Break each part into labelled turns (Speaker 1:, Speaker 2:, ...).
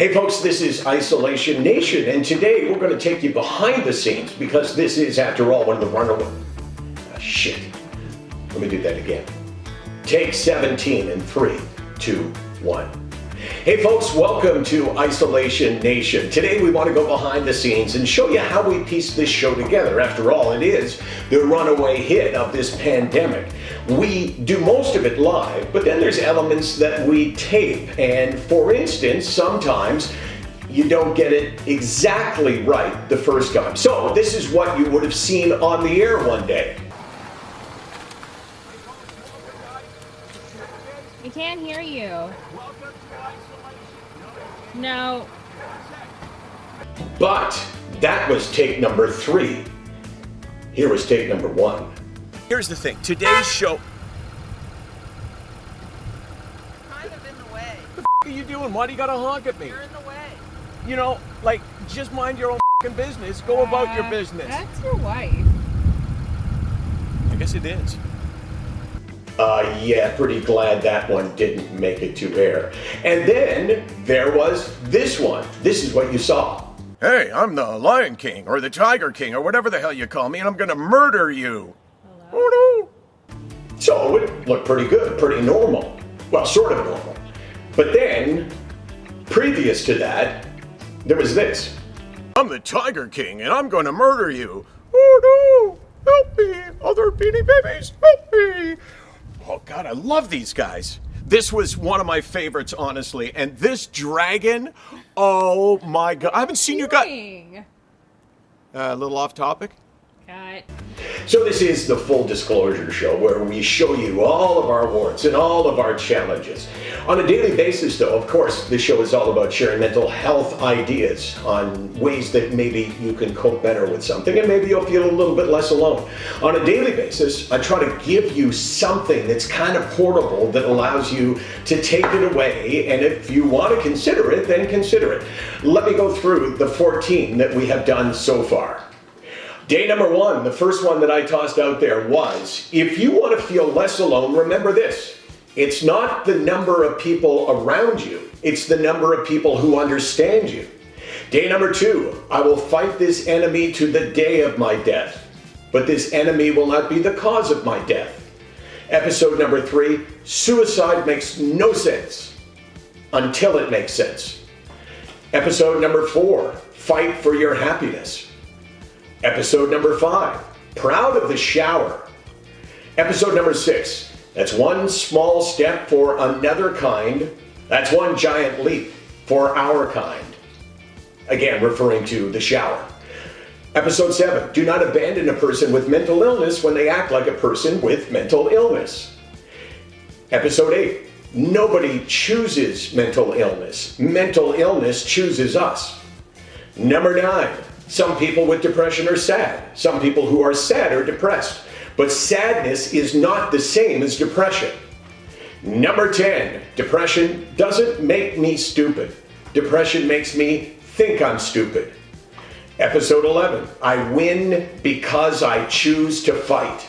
Speaker 1: Hey folks, this is Isolation Nation, and today we're going to take you behind the scenes because this is, after all, one of the runaway... shit. Let me do that again. Take 17 in 3, 2, 1. Hey folks, welcome to Isolation Nation. Today we want to go behind the scenes and show you how we piece this show together. After all, it is the runaway hit of this pandemic. We do most of it live, but then there's elements that we tape. And for instance, sometimes you don't get it exactly right the first time. So this is what you would have seen on the air one day.
Speaker 2: We can't hear you. No.
Speaker 1: But that was take number 3. Here was take number 1.
Speaker 3: Here's the thing, today's show...
Speaker 4: Kind of in the way.
Speaker 3: What the f*** are you doing? Why do you gotta honk at me?
Speaker 4: You're in the way.
Speaker 3: You know, like, just mind your own f***ing business. Go about your business.
Speaker 2: That's your wife.
Speaker 3: I guess it is.
Speaker 1: Yeah, pretty glad that one didn't make it to air. And then there was this one. This is what you saw.
Speaker 3: Hey, I'm the Lion King, or the Tiger King, or whatever the hell you call me, and I'm gonna murder you.
Speaker 2: Hello?
Speaker 3: Oh no!
Speaker 1: So it looked pretty good, pretty normal. Well, sort of normal. But then, previous to that, there was this.
Speaker 3: I'm the Tiger King, and I'm gonna murder you. Oh no! Help me! Other Beanie Babies, help me! Oh God, I love these guys. This was one of my favorites, honestly. And this dragon, oh my God. I haven't seen you guys. A little off topic.
Speaker 2: Cut.
Speaker 1: So this is the full disclosure show where we show you all of our warts and all of our challenges. On a daily basis, though, of course, this show is all about sharing mental health ideas on ways that maybe you can cope better with something and maybe you'll feel a little bit less alone. On a daily basis, I try to give you something that's kind of portable that allows you to take it away, and if you want to consider it, then consider it. Let me go through the 14 that we have done so far. Day number 1, the first one that I tossed out there was, if you want to feel less alone, remember this. It's not the number of people around you, it's the number of people who understand you. Day number 2, I will fight this enemy to the day of my death, but this enemy will not be the cause of my death. Episode number 3, suicide makes no sense until it makes sense. Episode number 4, fight for your happiness. Episode number 5, proud of the shower. Episode number 6, that's one small step for another kind. That's one giant leap for our kind. Again, referring to the shower. Episode 7, do not abandon a person with mental illness when they act like a person with mental illness. Episode 8, nobody chooses mental illness. Mental illness chooses us. Number 9, some people with depression are sad. Some people who are sad are depressed. But sadness is not the same as depression. Number 10, depression doesn't make me stupid. Depression makes me think I'm stupid. Episode 11, I win because I choose to fight.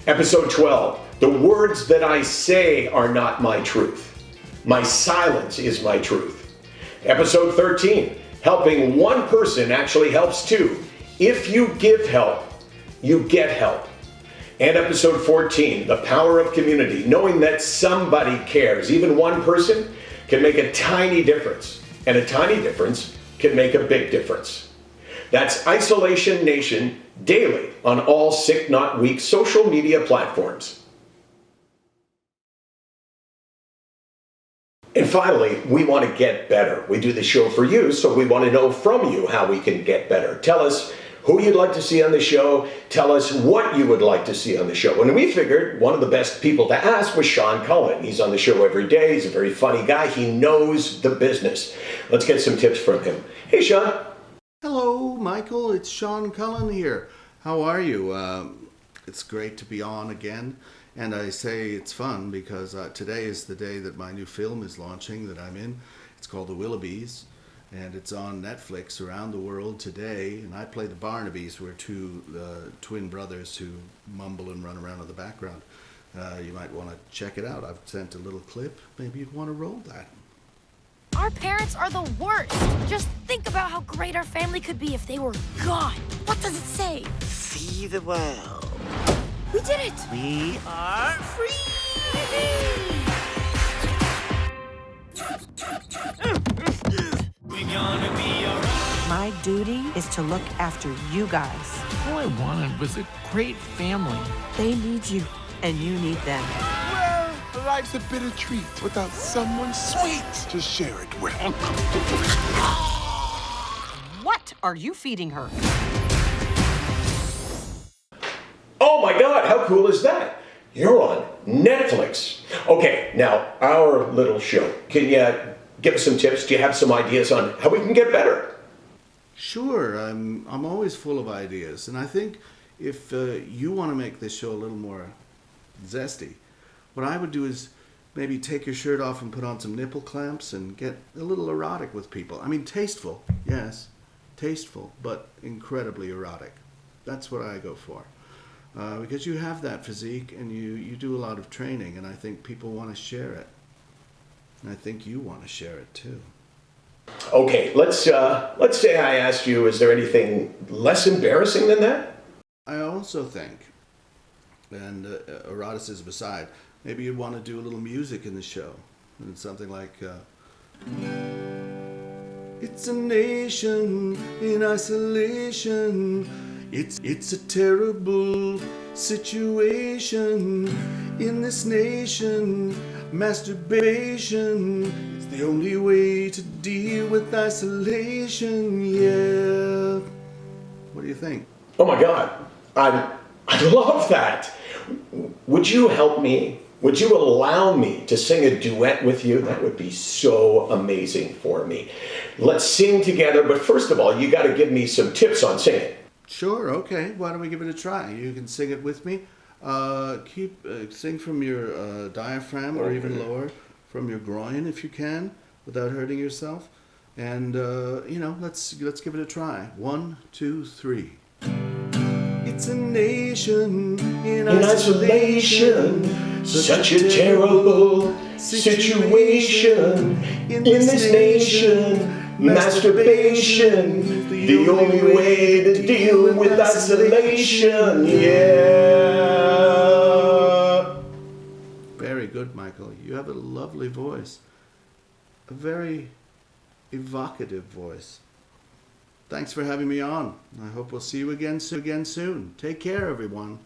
Speaker 1: Episode 12, the words that I say are not my truth. My silence is my truth. Episode 13, helping one person actually helps two. If you give help, you get help. And episode 14, the power of community, knowing that somebody cares. Even one person can make a tiny difference, and a tiny difference can make a big difference. That's Isolation Nation, daily on all SickNotWeak social media platforms. And finally, we want to get better. We do the show for you, so we want to know from you how we can get better. Tell us who you'd like to see on the show. Tell us what you would like to see on the show. And we figured one of the best people to ask was Sean Cullen. He's on the show every day. He's a very funny guy. He knows the business. Let's get some tips from him. Hey, Sean.
Speaker 5: Hello, Michael. It's Sean Cullen here. How are you? It's great to be on again. And I say it's fun because today is the day that my new film is launching that I'm in. It's called The Willoughbys, and it's on Netflix around the world today. And I play the Barnabys, who are two twin brothers who mumble and run around in the background. You might want to check it out. I've sent a little clip. Maybe you'd want to roll that.
Speaker 6: Our parents are the worst. Just think about how great our family could be if they were gone. What does it say?
Speaker 7: See the world.
Speaker 6: We did it!
Speaker 7: We are free!
Speaker 8: My duty is to look after you guys.
Speaker 9: All I wanted was a great family.
Speaker 8: They need you, and you need them.
Speaker 10: Well, life's a bitter treat without someone sweet to share it with.
Speaker 8: What are you feeding her?
Speaker 1: Oh my God, how cool is that? You're on Netflix. Okay, now our little show. Can you give us some tips? Do you have some ideas on how we can get better?
Speaker 5: Sure, I'm always full of ideas, and I think if you want to make this show a little more zesty, what I would do is maybe take your shirt off and put on some nipple clamps and get a little erotic with people. I mean, tasteful, yes, tasteful, but incredibly erotic. That's what I go for. Because you have that physique and you do a lot of training, and I think people want to share it. And I think you want to share it too.
Speaker 1: Okay, let's say I asked you, is there anything less embarrassing than that?
Speaker 5: I also think, and eroticism aside, maybe you'd want to do a little music in the show. And something like, it's a nation in isolation. It's a terrible situation in this nation. Masturbation is the only way to deal with isolation, yeah. What do you think?
Speaker 1: Oh my God, I love that. Would you help me? Would you allow me to sing a duet with you? That would be so amazing for me. Let's sing together, but first of all, you got to give me some tips on singing.
Speaker 5: Sure, okay. Why don't we give it a try? You can sing it with me. Sing from your diaphragm, or even lower, from your groin if you can, without hurting yourself. And let's give it a try. 1, 2, 3. It's a nation in isolation.
Speaker 1: Such a terrible situation in this nation. Masturbation, the only way to deal with isolation, yeah.
Speaker 5: Very good, Michael. You have a lovely voice. A very evocative voice. Thanks for having me on. I hope we'll see you again soon. Take care, everyone.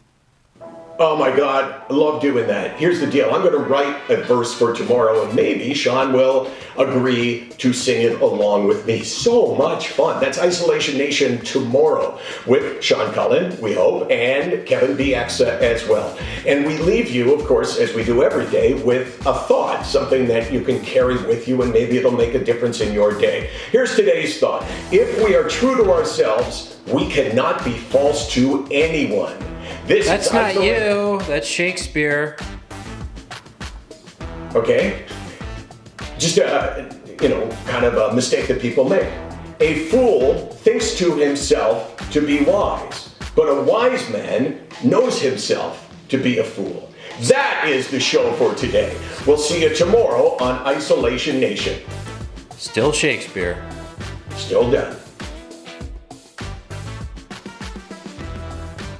Speaker 1: Oh my God, I love doing that. Here's the deal. I'm going to write a verse for tomorrow, and maybe Sean will agree to sing it along with me. So much fun. That's Isolation Nation tomorrow with Sean Cullen, we hope, and Kevin Bieksa as well. And we leave you, of course, as we do every day, with a thought, something that you can carry with you, and maybe it'll make a difference in your day. Here's today's thought. If we are true to ourselves, we cannot be false to anyone.
Speaker 11: That's not you. That's Shakespeare.
Speaker 1: Okay. Just kind of a mistake that people make. A fool thinks to himself to be wise, but a wise man knows himself to be a fool. That is the show for today. We'll see you tomorrow on Isolation Nation.
Speaker 11: Still Shakespeare.
Speaker 1: Still done.